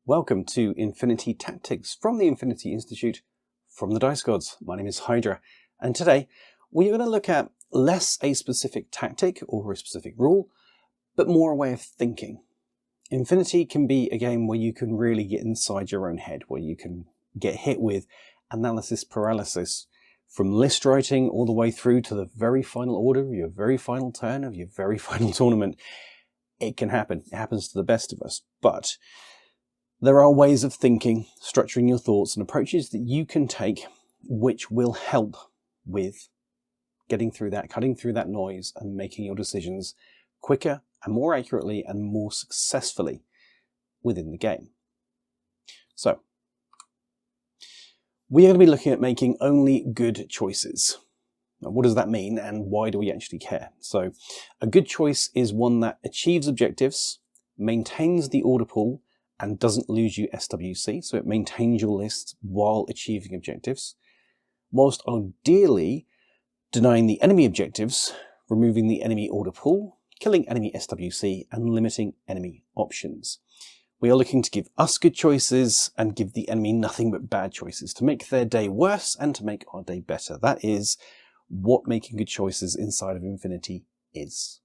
Welcome to Infinity Tactics from the Infinity Institute from the Dice Gods. My name is Hydra, and today we're going to look at less a specific tactic or a specific rule, but more a way of thinking. Infinity can be a game where you can really get inside your own head, where you can get hit with analysis paralysis, from list writing all the way through to the very final order of your very final turn of your very final tournament. It can happen. It happens to the best of us, but there are ways of thinking, structuring your thoughts, and approaches that you can take which will help with getting through that, cutting through that noise, and making your decisions quicker and more accurately and more successfully within the game. So, we are going to be looking at making only good choices. Now, what does that mean, and why do we actually care? So, a good choice is one that achieves objectives, maintains the order pool, and doesn't lose you SWC, so it maintains your list while achieving objectives, whilst ideally denying the enemy objectives, removing the enemy order pool, killing enemy SWC, and limiting enemy options. We are looking to give us good choices and give the enemy nothing but bad choices, to make their day worse and to make our day better. That is what making good choices inside of Infinity is.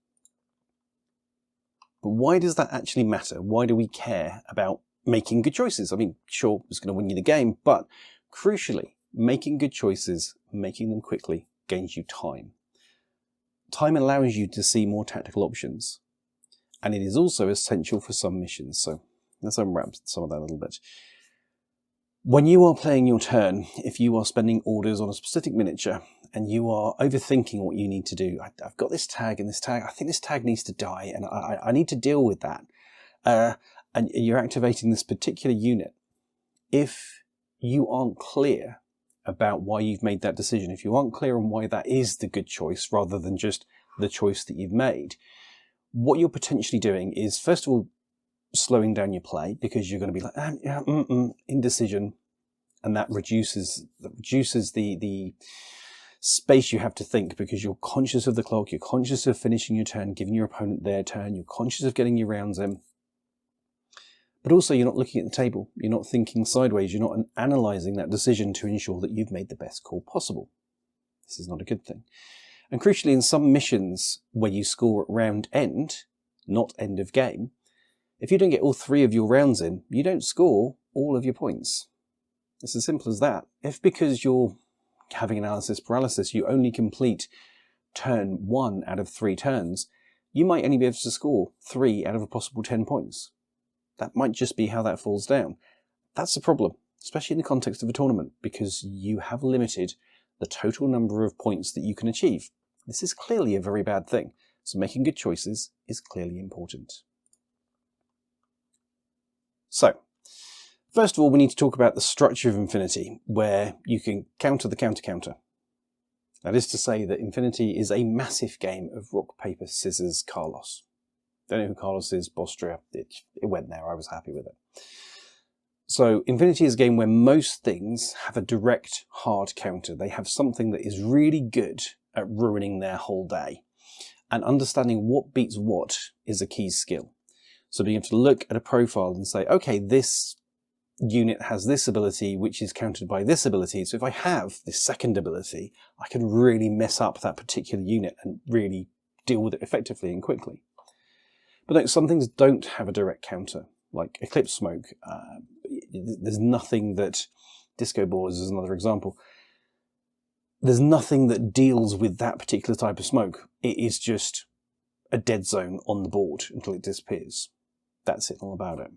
But why does that actually matter? Why do we care about making good choices? I mean, sure, it's going to win you the game, but crucially, making good choices, making them quickly, gains you time. Time allows you to see more tactical options, and it is also essential for some missions. So let's unwrap some of that a little bit. When you are playing your turn, if you are spending orders on a specific miniature and you are overthinking what you need to do, I've got this tag and this tag, I think this tag needs to die and I need to deal with that. And you're activating this particular unit. If you aren't clear about why you've made that decision, if you aren't clear on why that is the good choice rather than just the choice that you've made, what you're potentially doing is, first of all, slowing down your play, because you're going to be like, indecision, and that reduces the space you have to think, because you're conscious of the clock, you're conscious of finishing your turn, giving your opponent their turn, you're conscious of getting your rounds in. But also you're not looking at the table, you're not thinking sideways, you're not analysing that decision to ensure that you've made the best call possible. This is not a good thing. And crucially, in some missions where you score at round end, not end of game, if you don't get all 3 of your rounds in, you don't score all of your points. It's as simple as that. If because you're having analysis paralysis, you only complete turn 1 out of 3 turns, you might only be able to score 3 out of a possible 10 points. That might just be how that falls down. That's a problem, especially in the context of a tournament, because you have limited the total number of points that you can achieve. This is clearly a very bad thing, so making good choices is clearly important. So, first of all, we need to talk about the structure of Infinity, where you can counter the counter-counter. That is to say that Infinity is a massive game of rock, paper, scissors, Carlos. Don't know who Carlos is, Bostria. It went there, I was happy with it. So, Infinity is a game where most things have a direct, hard counter. They have something that is really good at ruining their whole day. And understanding what beats what is a key skill. So being able to look at a profile and say, okay, this unit has this ability, which is countered by this ability. So if I have this second ability, I can really mess up that particular unit and really deal with it effectively and quickly. But no, some things don't have a direct counter, like Eclipse Smoke. There's nothing that, Disco Balls is another example. There's nothing that deals with that particular type of smoke. It is just a dead zone on the board until it disappears. That's it all about it.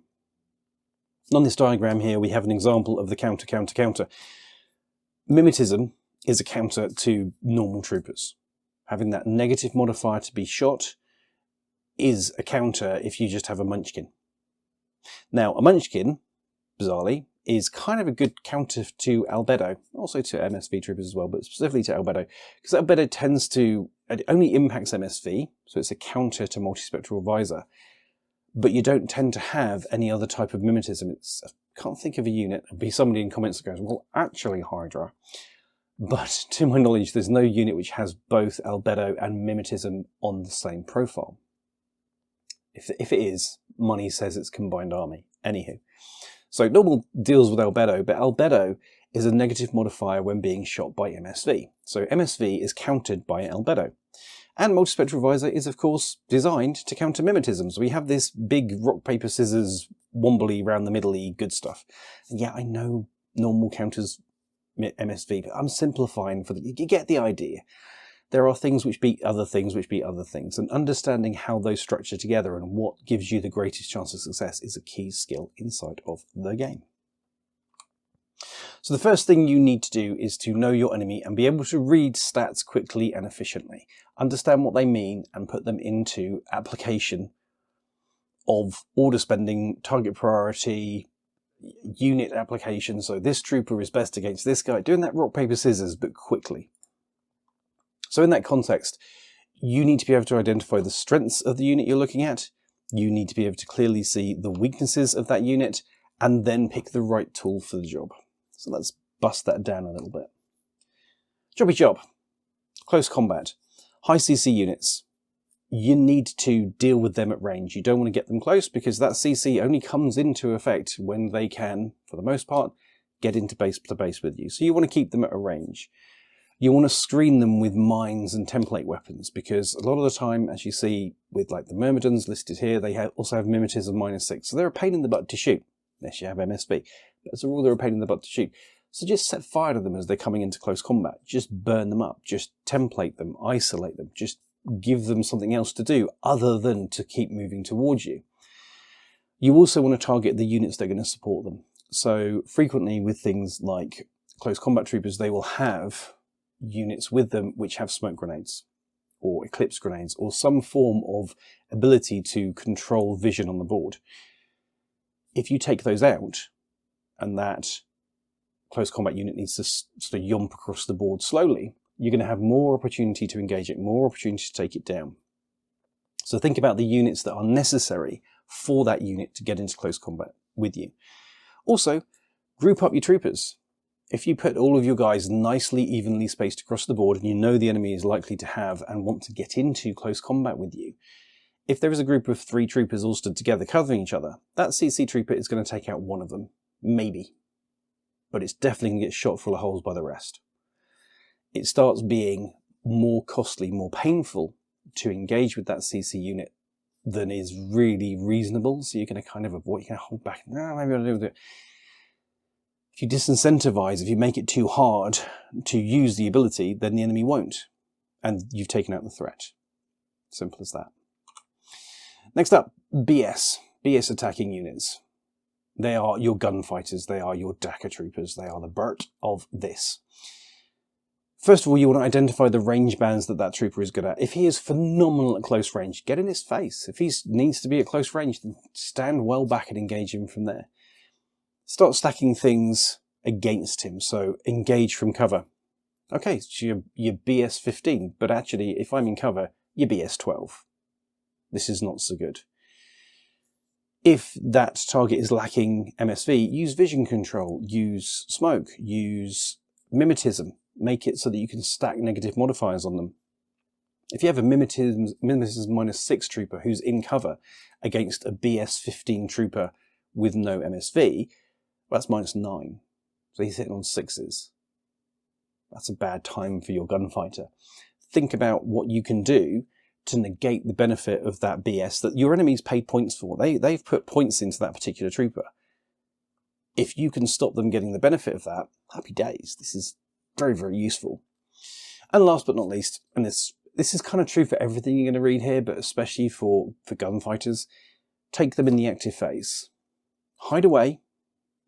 On this diagram here, we have an example of the counter. Mimetism is a counter to normal troopers. Having that negative modifier to be shot is a counter if you just have a munchkin. Now, a munchkin, bizarrely, is kind of a good counter to albedo, also to MSV troopers as well, but specifically to albedo, because albedo tends to, it only impacts MSV, so it's a counter to multispectral visor. But you don't tend to have any other type of mimetism. I can't think of a unit. There'll be somebody in comments that goes, well, actually, Hydra. But to my knowledge, there's no unit which has both albedo and mimetism on the same profile. If it is, money says it's combined army. Anywho. So normal deals with albedo, but albedo is a negative modifier when being shot by MSV. So MSV is countered by albedo. And multispectral visor is, of course, designed to counter mimetism. So we have this big rock, paper, scissors, wombly, round the middle-y good stuff. And yeah, I know normal counters MSV, but I'm simplifying for you get the idea. There are things which beat other things which beat other things, and understanding how those structure together and what gives you the greatest chance of success is a key skill inside of the game. So the first thing you need to do is to know your enemy and be able to read stats quickly and efficiently, understand what they mean and put them into application of order spending, target priority, unit application. So this trooper is best against this guy, doing that rock, paper, scissors, but quickly. So in that context, you need to be able to identify the strengths of the unit you're looking at. You need to be able to clearly see the weaknesses of that unit and then pick the right tool for the job. So let's bust that down a little bit. Jobby job. Close combat. High CC units. You need to deal with them at range. You don't want to get them close because that CC only comes into effect when they can, for the most part, get into base to base with you. So you want to keep them at a range. You want to screen them with mines and template weapons because a lot of the time, as you see with like the Myrmidons listed here, they also have mimetism -6. So they're a pain in the butt to shoot, unless you have MSV. But as a rule, they're a pain in the butt to shoot. So just set fire to them as they're coming into close combat. Just burn them up. Just template them, isolate them. Just give them something else to do other than to keep moving towards you. You also want to target the units that are going to support them. So frequently with things like close combat troopers, they will have units with them which have smoke grenades or eclipse grenades or some form of ability to control vision on the board. If you take those out and that close combat unit needs to sort of yomp across the board slowly, you're going to have more opportunity to engage it, more opportunity to take it down. So think about the units that are necessary for that unit to get into close combat with you. Also, group up your troopers. If you put all of your guys nicely, evenly spaced across the board, and you know the enemy is likely to have and want to get into close combat with you, if there is a group of 3 troopers all stood together covering each other, that CC trooper is going to take out one of them. Maybe. But it's definitely going to get shot full of holes by the rest. It starts being more costly, more painful to engage with that CC unit than is really reasonable. So you're going to kind of avoid, you're going to hold back. No, maybe I'll do it. If you disincentivize, if you make it too hard to use the ability, then the enemy won't. And you've taken out the threat. Simple as that. Next up, BS. BS attacking units. They are your gunfighters. They are your Dakar troopers. They are the Bert of this. First of all, you want to identify the range bands that trooper is good at. If he is phenomenal at close range, get in his face. If he needs to be at close range, then stand well back and engage him from there. Start stacking things against him, so engage from cover. Okay, so you're BS 15, but actually, if I'm in cover, you're BS 12. This is not so good. If that target is lacking MSV, use vision control, use smoke, use mimetism. Make it so that you can stack negative modifiers on them. If you have a mimetism -6 trooper who's in cover against a BS 15 trooper with no MSV, well, that's -9. So he's hitting on 6s. That's a bad time for your gunfighter. Think about what you can do to negate the benefit of that BS that your enemies paid points for. They've put points into that particular trooper. If you can stop them getting the benefit of that, happy days. This is very, very useful. And last but not least, and this is kind of true for everything you're going to read here, but especially for gunfighters, take them in the active phase. Hide away.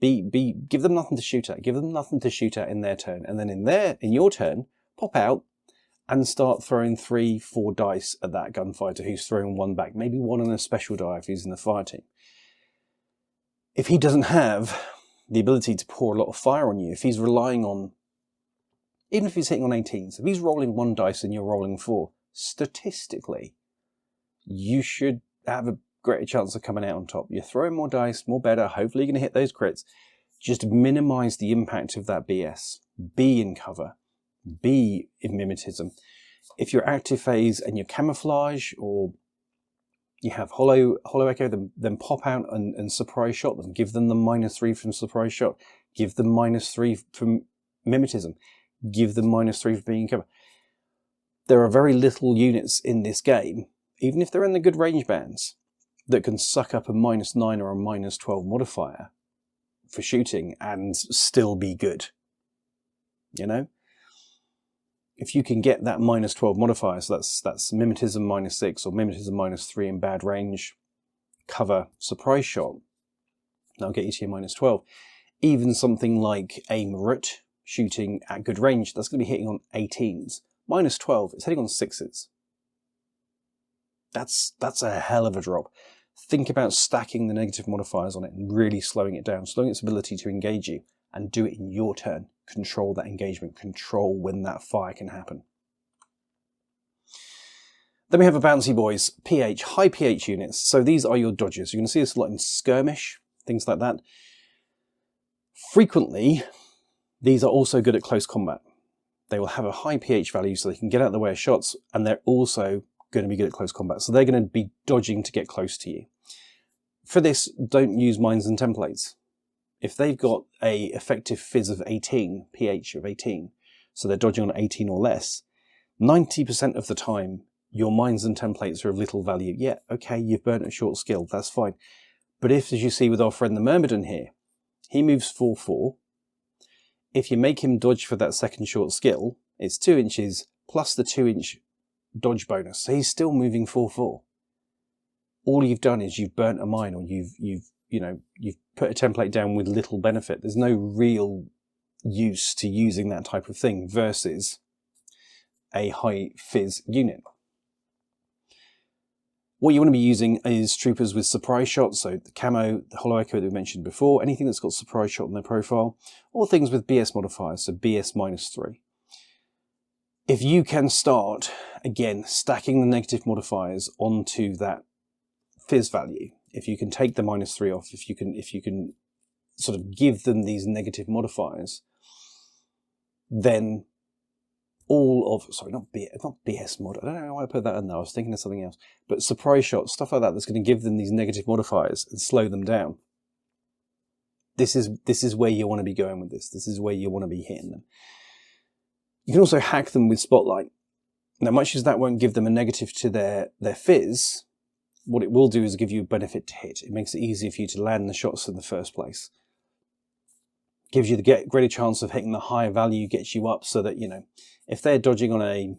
Give them nothing to shoot at. Give them nothing to shoot at in their turn. And then in your turn, pop out and start throwing 3, 4 dice at that gunfighter who's throwing 1 back. Maybe 1 on a special die if he's in the fire team. If he doesn't have the ability to pour a lot of fire on you, if he's relying on, even if he's hitting on 18s, if he's rolling 1 dice and you're rolling 4, statistically, you should have a greater chance of coming out on top. You're throwing more dice, more better. Hopefully you're going to hit those crits. Just minimize the impact of that BS. Be in cover. Be in mimetism. If you're active phase and you're camouflage or You have hollow echo, then pop out and surprise shot them. Give them the -3 from surprise shot. Give them -3 from mimetism. Give them -3 for being in cover. There are very little units in this game, even if they're in the good range bands, that can suck up a -9 or a -12 modifier for shooting and still be good. You know? If you can get that -12 modifier, so that's mimetism -6 or mimetism -3 in bad range, cover, surprise shot, that'll get you to your -12. Even something like a Marut shooting at good range, that's going to be hitting on 18s. -12, it's hitting on 6s. That's a hell of a drop. Think about stacking the negative modifiers on it and really slowing it down, slowing its ability to engage you, and do it in your turn. Control that engagement, control when that fire can happen. Then we have a bouncy boys, pH, high pH units. So these are your dodgers. You're going to see this a lot in skirmish, things like that. Frequently, these are also good at close combat. They will have a high pH value so they can get out of the way of shots, and they're also going to be good at close combat. So they're going to be dodging to get close to you. For this, don't use mines and templates. If they've got a effective fizz of 18, pH of 18, so they're dodging on 18 or less, 90% of the time, your mines and templates are of little value. Yeah, okay, you've burnt a short skill, that's fine. But if, as you see with our friend the Myrmidon here, he moves 4-4, if you make him dodge for that second short skill, it's 2 inches plus the 2-inch dodge bonus. So he's still moving 4-4. All you've done is you've burnt a mine, or you've put a template down with little benefit. There's no real use to using that type of thing versus a high fizz unit. What you want to be using is troopers with surprise shots, so the camo, the hollow echo that we mentioned before, anything that's got surprise shot in their profile, or things with BS modifiers, so BS -3. If you can start, again, stacking the negative modifiers onto that fizz value, if you can take the -3 off, if you can sort of give them these negative modifiers, then all of, sorry, not BS mod, I don't know why I put that in there, I was thinking of something else, but surprise shots, stuff like that, that's going to give them these negative modifiers and slow them down. This is where you want to be going with this. This is where you want to be hitting them. You can also hack them with Spotlight. Now, much as that won't give them a negative to their fizz, what it will do is give you a benefit to hit. It makes it easier for you to land the shots in the first place. Gives you the greater chance of hitting the higher value, gets you up so that, you know, if they're dodging on a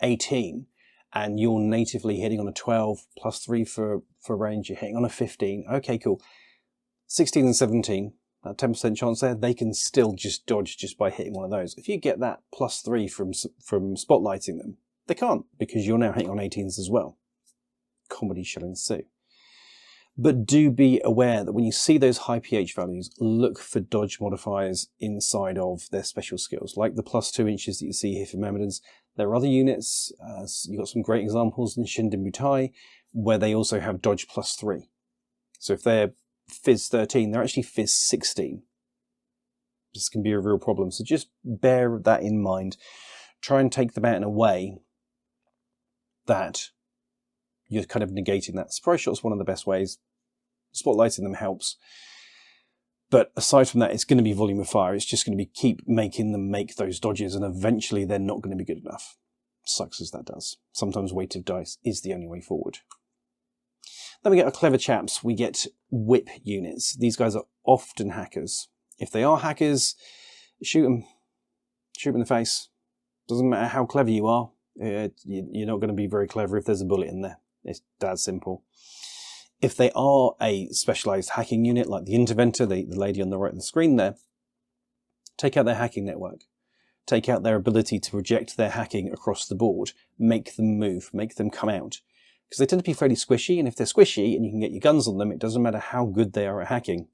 18 and you're natively hitting on a 12 +3 for range, you're hitting on a 15, okay, cool. 16 and 17, that 10% chance there, they can still just dodge just by hitting one of those. If you get that +3 from spotlighting them, they can't, because you're now hitting on 18s as well. Comedy shall ensue. But do be aware that when you see those high pH values, look for dodge modifiers inside of their special skills, like the +2 inches that you see here for Myrmidons. There are other units, you've got some great examples in Shinden Mutai, where they also have dodge +3. So if they're fizz 13, they're actually fizz 16. This can be a real problem, so just bear that in mind. Try and take them out in a way that you're kind of negating that. Surprise shot's one of the best ways. Spotlighting them helps. But aside from that, it's going to be volume of fire. It's just going to be keep making them make those dodges, and eventually they're not going to be good enough. Sucks as that does. Sometimes weight of dice is the only way forward. Then we get our clever chaps. We get whip units. These guys are often hackers. If they are hackers, shoot them. Shoot them in the face. Doesn't matter how clever you are. You're not going to be very clever if there's a bullet in there. It's that simple. If they are a specialized hacking unit, like the Interventor, the lady on the right of the screen there, take out their hacking network. Take out their ability to project their hacking across the board. Make them move. Make them come out. Because they tend to be fairly squishy, and if they're squishy and you can get your guns on them, it doesn't matter how good they are at hacking.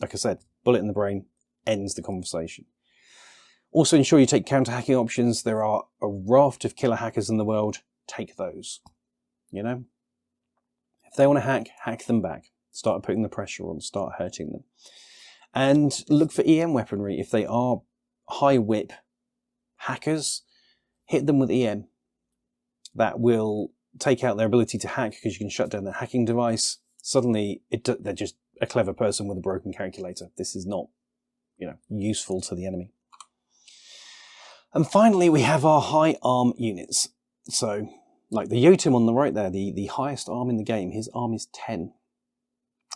Like I said, bullet in the brain ends the conversation. Also ensure you take counter-hacking options. There are a raft of killer hackers in the world. Take those. You know? If they want to hack them back. Start putting the pressure on, start hurting them. And look for EM weaponry. If they are high whip hackers, hit them with EM. That will take out their ability to hack because you can shut down their hacking device, suddenly they're just a clever person with a broken calculator. This is not, useful to the enemy. And finally, we have our high arm units. So, like the Jotun on the right there, the highest arm in the game, his arm is 10,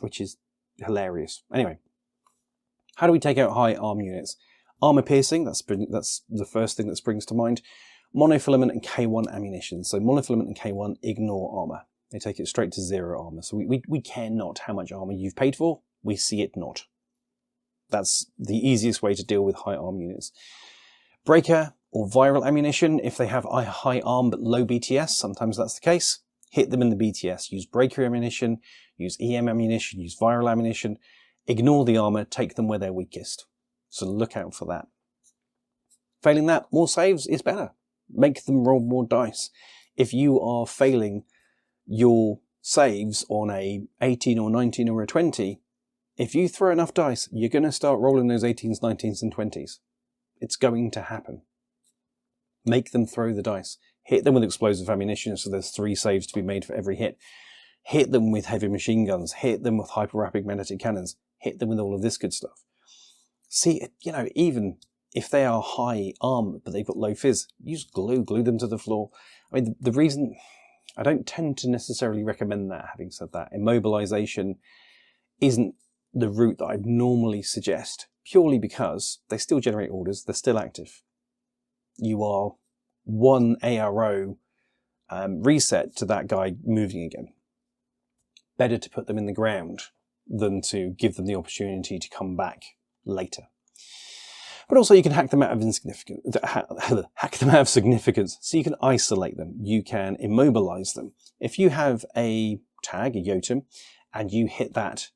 which is hilarious. Anyway, how do we take out high arm units? Armor piercing, that's the first thing that springs to mind. Monofilament and K1 ammunition. So monofilament and K1 ignore armor. They take it straight to 0 armor. So we care not how much armor you've paid for. We see it not. That's the easiest way to deal with high arm units. Breaker or viral ammunition, if they have a high arm but low BTS, sometimes that's the case, hit them in the BTS. Use breaker ammunition, use EM ammunition, use viral ammunition. Ignore the armor, take them where they're weakest. So look out for that. Failing that, more saves is better. Make them roll more dice. If you are failing your saves on a 18 or 19 or a 20, if you throw enough dice, you're going to start rolling those 18s, 19s and 20s. It's going to happen. Make them throw the dice. Hit them with explosive ammunition, so there's 3 saves to be made for every hit. Hit them with heavy machine guns. Hit them with hyper-rapid magnetic cannons. Hit them with all of this good stuff. See, even if they are high arm but they've got low fizz, use glue them to the floor. I mean, the reason I don't tend to necessarily recommend that, having said that, immobilization isn't the route that I'd normally suggest, purely because they still generate orders, they're still active. You are 1 ARO reset to that guy moving again. Better to put them in the ground than to give them the opportunity to come back later. But also you can hack them out of significance, so you can isolate them, you can immobilize them. If you have a tag, a Jotun, and you hit that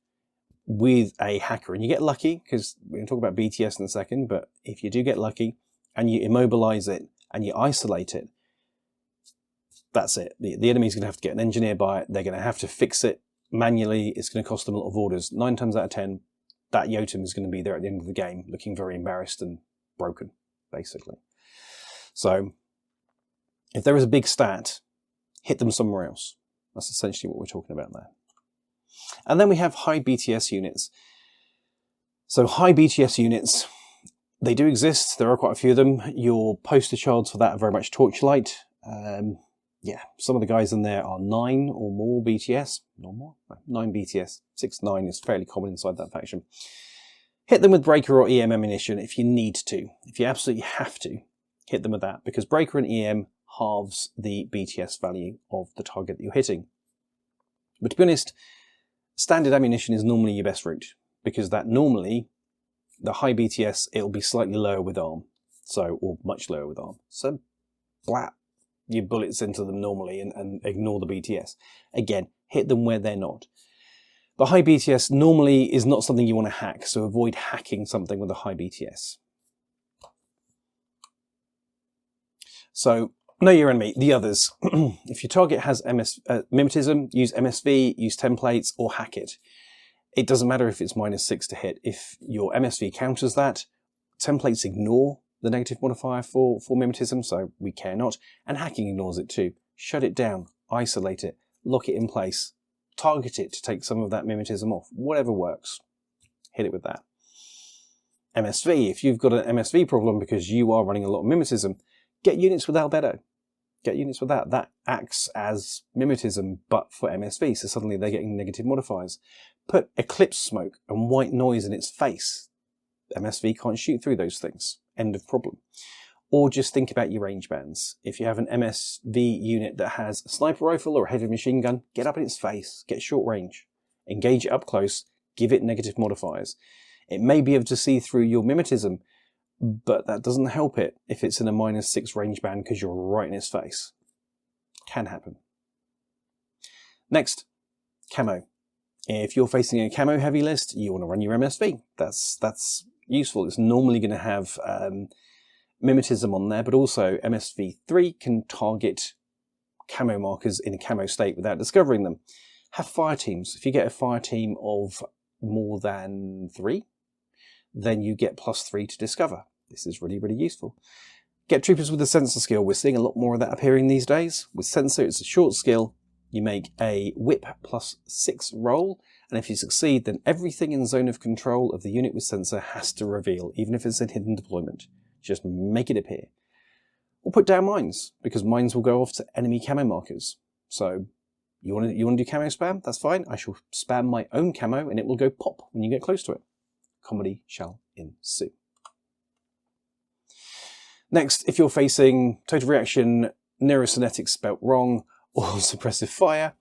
with a hacker, and you get lucky, because we're going to talk about BTS in a second, but if you do get lucky, and you immobilize it, and you isolate it, that's it. The enemy's going to have to get an engineer by it, they're going to have to fix it manually, it's going to cost them a lot of orders. 9 times out of 10, that Jotun is going to be there at the end of the game, looking very embarrassed and broken, basically. So, if there is a big stat, hit them somewhere else. That's essentially what we're talking about there. And then we have high BTS units. So high BTS units, they do exist. There are quite a few of them. Your poster childs for that are very much Torchlight. Some of the guys in there are 9 or more BTS. No more? 9 BTS. 6, 9 is fairly common inside that faction. Hit them with Breaker or EM ammunition if you need to. If you absolutely have to, hit them with that, because Breaker and EM halves the BTS value of the target that you're hitting. But to be honest, standard ammunition is normally your best route, because that normally, the high BTS, it'll be slightly lower with arm, or much lower with arm. So, blap your bullets into them normally and ignore the BTS. Again, hit them where they're not. The high BTS normally is not something you want to hack, so avoid hacking something with a high BTS. So, know your enemy, the others. If your target has mimetism, use MSV, use templates, or hack it. It doesn't matter if it's -6 to hit. If your MSV counters that, templates ignore the negative modifier for mimetism, so we care not, and hacking ignores it too. Shut it down, isolate it, lock it in place, target it to take some of that mimetism off, whatever works. Hit it with that. MSV, if you've got an MSV problem because you are running a lot of mimetism, get units with Albedo. Get units with that. That acts as mimetism, but for MSV, so suddenly they're getting negative modifiers. Put eclipse smoke and white noise in its face. MSV can't shoot through those things. End of problem. Or just think about your range bands. If you have an MSV unit that has a sniper rifle or a heavy machine gun, get up in its face, get short range. Engage it up close, give it negative modifiers. It may be able to see through your mimetism, but that doesn't help it if it's in a -6 range band because you're right in its face. Can happen. Next, camo. If you're facing a camo heavy list, you want to run your MSV. That's useful. It's normally going to have mimetism on there, but also MSV3 can target camo markers in a camo state without discovering them. Have fire teams. If you get a fire team of more than 3, then you get +3 to discover. This is really, really useful. Get troopers with a sensor skill. We're seeing a lot more of that appearing these days. With sensor, it's a short skill. You make a whip +6 roll, and if you succeed, then everything in zone of control of the unit with sensor has to reveal, even if it's a hidden deployment. Just make it appear. Or put down mines, because mines will go off to enemy camo markers. So you want to do camo spam? That's fine. I shall spam my own camo, and it will go pop when you get close to it. Comedy shall ensue. Next, if you're facing total reaction, neurosynetics spelt wrong, or suppressive fire,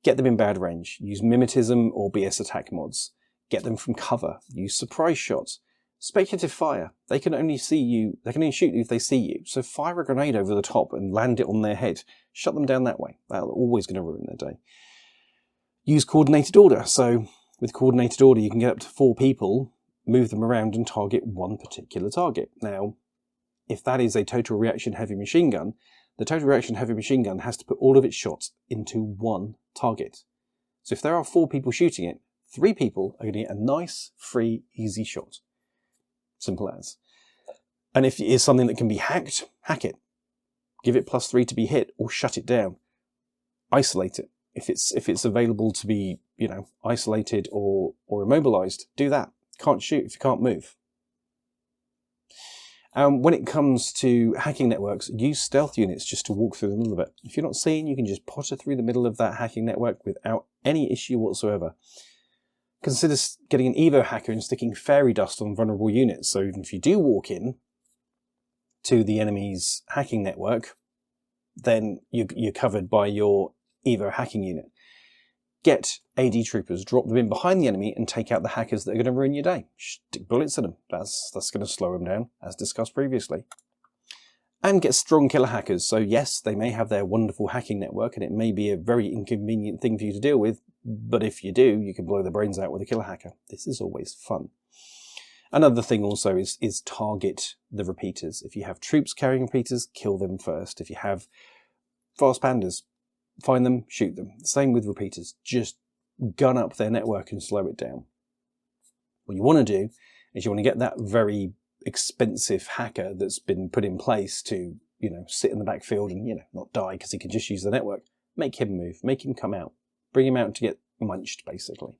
get them in bad range. Use mimetism or BS attack mods. Get them from cover. Use surprise shots. Speculative fire. They can only see you, they can only shoot you if they see you. So fire a grenade over the top and land it on their head. Shut them down that way. That's always going to ruin their day. Use coordinated order. So with coordinated order, you can get up to 4 people, move them around and target one particular target. Now, if that is a total reaction heavy machine gun, the total reaction heavy machine gun has to put all of its shots into one target. So if there are 4 people shooting it, 3 people are going to get a nice, free, easy shot. Simple as. And if it is something that can be hacked, hack it. Give it +3 to be hit, or shut it down. Isolate it. If it's available to be, isolated or immobilized, do that. Can't shoot if you can't move. When it comes to hacking networks, use stealth units just to walk through the middle of it. If you're not seen, you can just potter through the middle of that hacking network without any issue whatsoever. Consider getting an Evo hacker and sticking fairy dust on vulnerable units. So even if you do walk in to the enemy's hacking network, then you're covered by your Evo hacking unit. Get AD troopers, drop them in behind the enemy and take out the hackers that are going to ruin your day. Stick bullets in them. That's going to slow them down, as discussed previously. And get strong killer hackers. So yes, they may have their wonderful hacking network and it may be a very inconvenient thing for you to deal with, but if you do, you can blow their brains out with a killer hacker. This is always fun. Another thing also is target the repeaters. If you have troops carrying repeaters, kill them first. If you have fast pandas, find them, shoot them. Same with repeaters. Just gun up their network and slow it down. What you want to do is you want to get that very expensive hacker that's been put in place to, sit in the backfield and, not die because he can just use the network. Make him move. Make him come out. Bring him out to get munched, basically.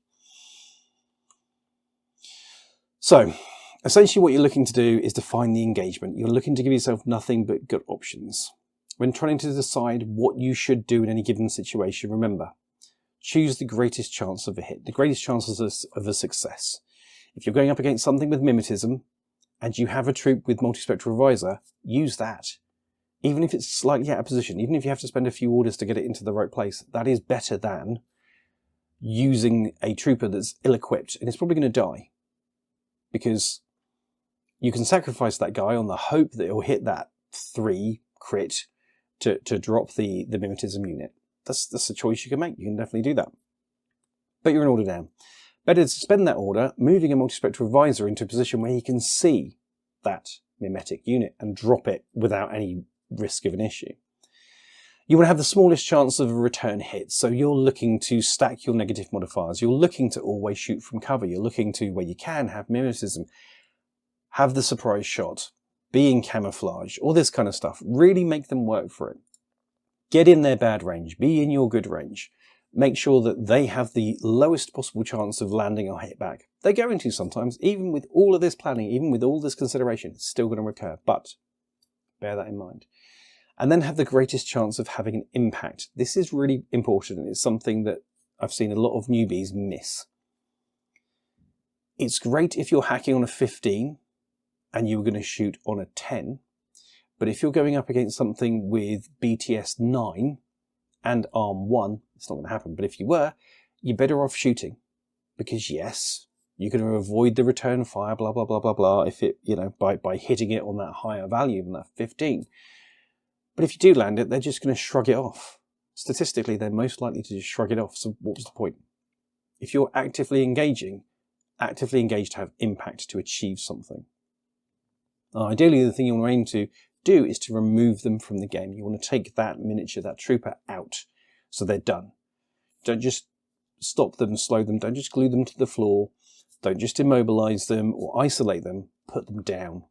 So, essentially what you're looking to do is define the engagement. You're looking to give yourself nothing but good options. When trying to decide what you should do in any given situation, remember, choose the greatest chance of a hit, the greatest chances of a success. If you're going up against something with mimetism, and you have a troop with multispectral visor, use that. Even if it's slightly out of position, even if you have to spend a few orders to get it into the right place, that is better than using a trooper that's ill-equipped, and it's probably going to die. Because you can sacrifice that guy on the hope that it'll hit that 3 crit to drop the mimetism unit. That's a choice you can make. You can definitely do that. But you're an order down. Better to suspend that order, moving a multispectral visor into a position where he can see that mimetic unit and drop it without any risk of an issue. You want to have the smallest chance of a return hit, so you're looking to stack your negative modifiers. You're looking to always shoot from cover. You're looking to, where you can, have mimetism, have the surprise shot, be in camouflage, all this kind of stuff. Really make them work for it. Get in their bad range, be in your good range. Make sure that they have the lowest possible chance of landing a hit back. They're going to sometimes, even with all of this planning, even with all this consideration, it's still going to recur, but bear that in mind. And then have the greatest chance of having an impact. This is really important, and it's something that I've seen a lot of newbies miss. It's great if you're hacking on a 15 and you're going to shoot on a 10, but if you're going up against something with BTS 9 and ARM 1, it's not going to happen. But if you were, you're better off shooting, because yes, you're going to avoid the return fire, blah, blah, blah, blah, blah, if it, by hitting it on that higher value than that 15. But if you do land it, they're just going to shrug it off. Statistically, they're most likely to just shrug it off. So what was the point? If you're actively engaged to have impact, to achieve something. Ideally, the thing you want to aim to do is to remove them from the game. You want to take that miniature, that trooper out, so they're done. Don't just stop them, slow them, don't just glue them to the floor, don't just immobilize them or isolate them, put them down.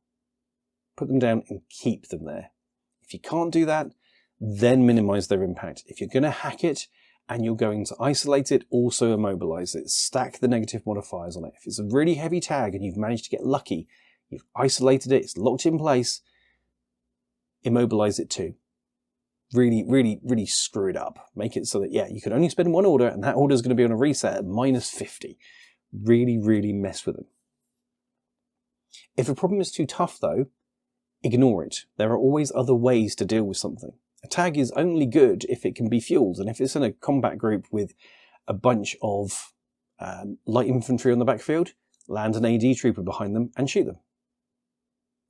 put them down and keep them there. If you can't do that, then minimize their impact. If you're going to hack it and you're going to isolate it, also immobilize it. Stack the negative modifiers on it. If it's a really heavy tag and you've managed to get lucky, you've isolated it, it's locked in place, immobilize it too. Really, really, really screw it up. Make it so that, yeah, you can only spend one order and that order is going to be on a reset at -50. Really, really mess with them. If a problem is too tough though, ignore it. There are always other ways to deal with something. A tag is only good if it can be fueled, and if it's in a combat group with a bunch of light infantry on the backfield, land an AD trooper behind them and shoot them.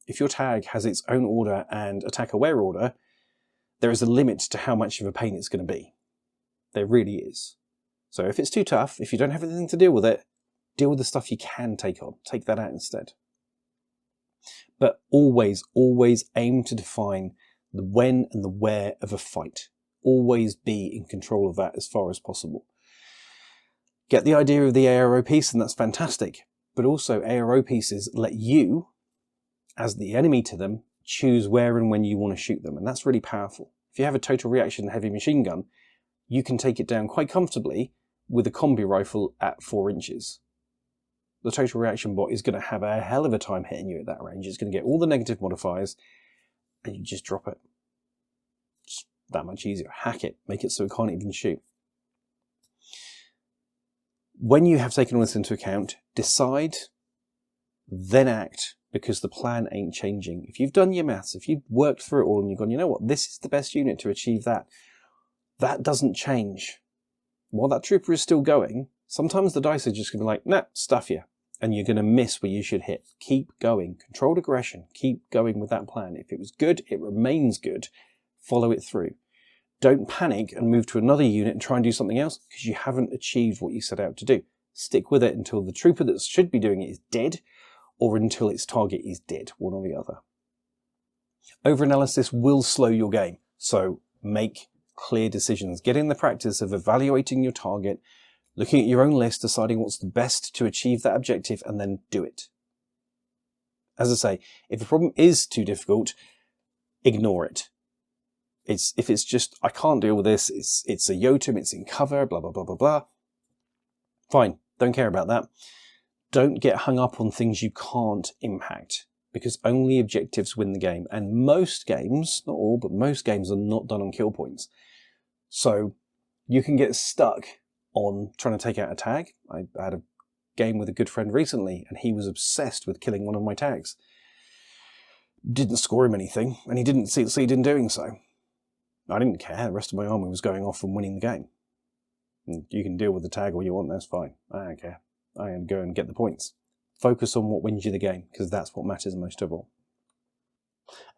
If your tag has its own order and attack-aware order, there is a limit to how much of a pain it's going to be. There really is. So if it's too tough, if you don't have anything to deal with it, deal with the stuff you can take on. Take that out instead. But always, always aim to define the when and the where of a fight. Always be in control of that as far as possible. Get the idea of the ARO piece, and that's fantastic. But also ARO pieces let you, as the enemy to them, choose where and when you want to shoot them. And that's really powerful. If you have a total reaction heavy machine gun, you can take it down quite comfortably with a combi rifle at 4 inches. The total reaction bot is going to have a hell of a time hitting you at that range. It's going to get all the negative modifiers and you just drop it. It's that much easier. Hack it. Make it so it can't even shoot. When you have taken all this into account, decide, then act, because the plan ain't changing. If you've done your maths, if you've worked through it all and you've gone, you know what, this is the best unit to achieve that, that doesn't change. While that trooper is still going, sometimes the dice are just going to be like, nah, stuff you. And you're going to miss where you should hit. Keep going. Controlled aggression. Keep going with that plan. If it was good, it remains good. Follow it through. Don't panic and move to another unit and try and do something else because you haven't achieved what you set out to do. Stick with it until the trooper that should be doing it is dead or until its target is dead, one or the other. Overanalysis will slow your game, so make clear decisions. Get in the practice of evaluating your target, looking at your own list, deciding what's the best to achieve that objective, and then do it. As I say, if a problem is too difficult, ignore it. If it's just, I can't deal with this, it's a Yotum, it's in cover, blah, blah, blah, blah, blah. Fine, don't care about that. Don't get hung up on things you can't impact, because only objectives win the game. And most games, not all, but most games are not done on kill points. So you can get stuck on trying to take out a tag. I had a game with a good friend recently, and he was obsessed with killing one of my tags. Didn't score him anything, and he didn't succeed in doing so. I didn't care. The rest of my army was going off and winning the game. And you can deal with the tag all you want, that's fine. I don't care. I'm going to go and get the points. Focus on what wins you the game, because that's what matters most of all.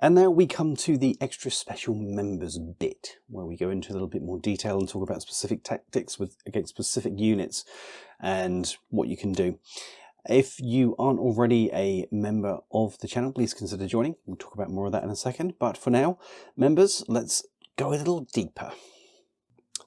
And now we come to the extra special members bit, where we go into a little bit more detail and talk about specific tactics against specific units and what you can do. If you aren't already a member of the channel, please consider joining. We'll talk about more of that in a second. But for now, members, let's go a little deeper.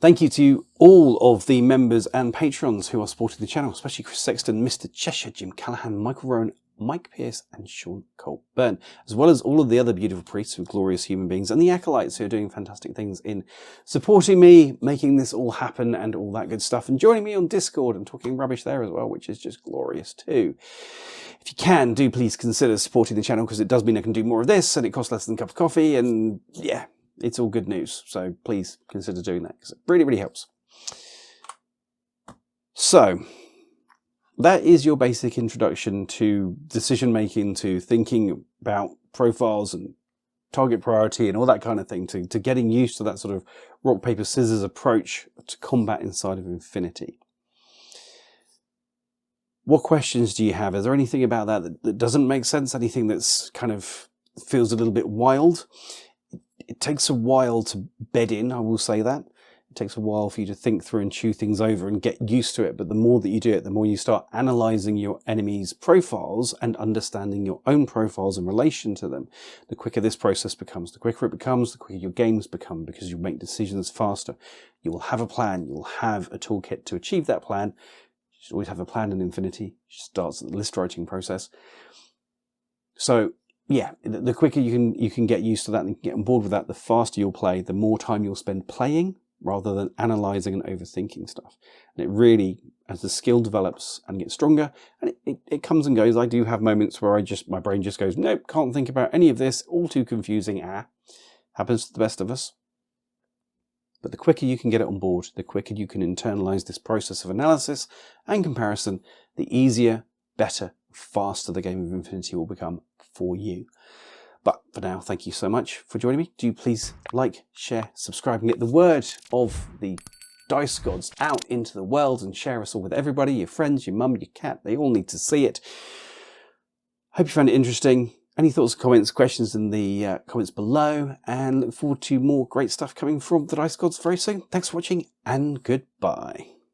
Thank you to all of the members and patrons who are supporting the channel, especially Chris Sexton, Mr. Cheshire, Jim Callahan, Michael Rowan, Mike Pierce and Sean Colburn, as well as all of the other beautiful priests who are glorious human beings, and the acolytes who are doing fantastic things in supporting me, making this all happen and all that good stuff, and joining me on Discord and talking rubbish there as well, which is just glorious too. If you can, do please consider supporting the channel, because it does mean I can do more of this and it costs less than a cup of coffee, and yeah, it's all good news. So please consider doing that, because it really, really helps. So that is your basic introduction to decision making, to thinking about profiles and target priority and all that kind of thing, to getting used to that sort of rock, paper, scissors approach to combat inside of Infinity. What questions do you have? Is there anything about that doesn't make sense? Anything that's kind of feels a little bit wild? It takes a while to bed in, I will say that. It takes a while for you to think through and chew things over and get used to it. But the more that you do it, the more you start analysing your enemies' profiles and understanding your own profiles in relation to them. The quicker this process becomes, the quicker it becomes, the quicker your games become, because you make decisions faster. You will have a plan. You will have a toolkit to achieve that plan. You should always have a plan in Infinity. It starts the list writing process. So yeah, the quicker you can get used to that and get on board with that, the faster you'll play, the more time you'll spend playing rather than analysing and overthinking stuff. And it really, as the skill develops and gets stronger, and it comes and goes. I do have moments where my brain just goes, nope, can't think about any of this, all too confusing. Happens to the best of us. But the quicker you can get it on board, the quicker you can internalise this process of analysis and comparison, the easier, better, faster the game of Infinity will become for you. But for now, thank you so much for joining me. Do please like, share, subscribe, and get the word of the Dice Gods out into the world and share us all with everybody, your friends, your mum, your cat. They all need to see it. Hope you found it interesting. Any thoughts, comments, questions in the comments below, and look forward to more great stuff coming from the Dice Gods very soon. Thanks for watching, and goodbye.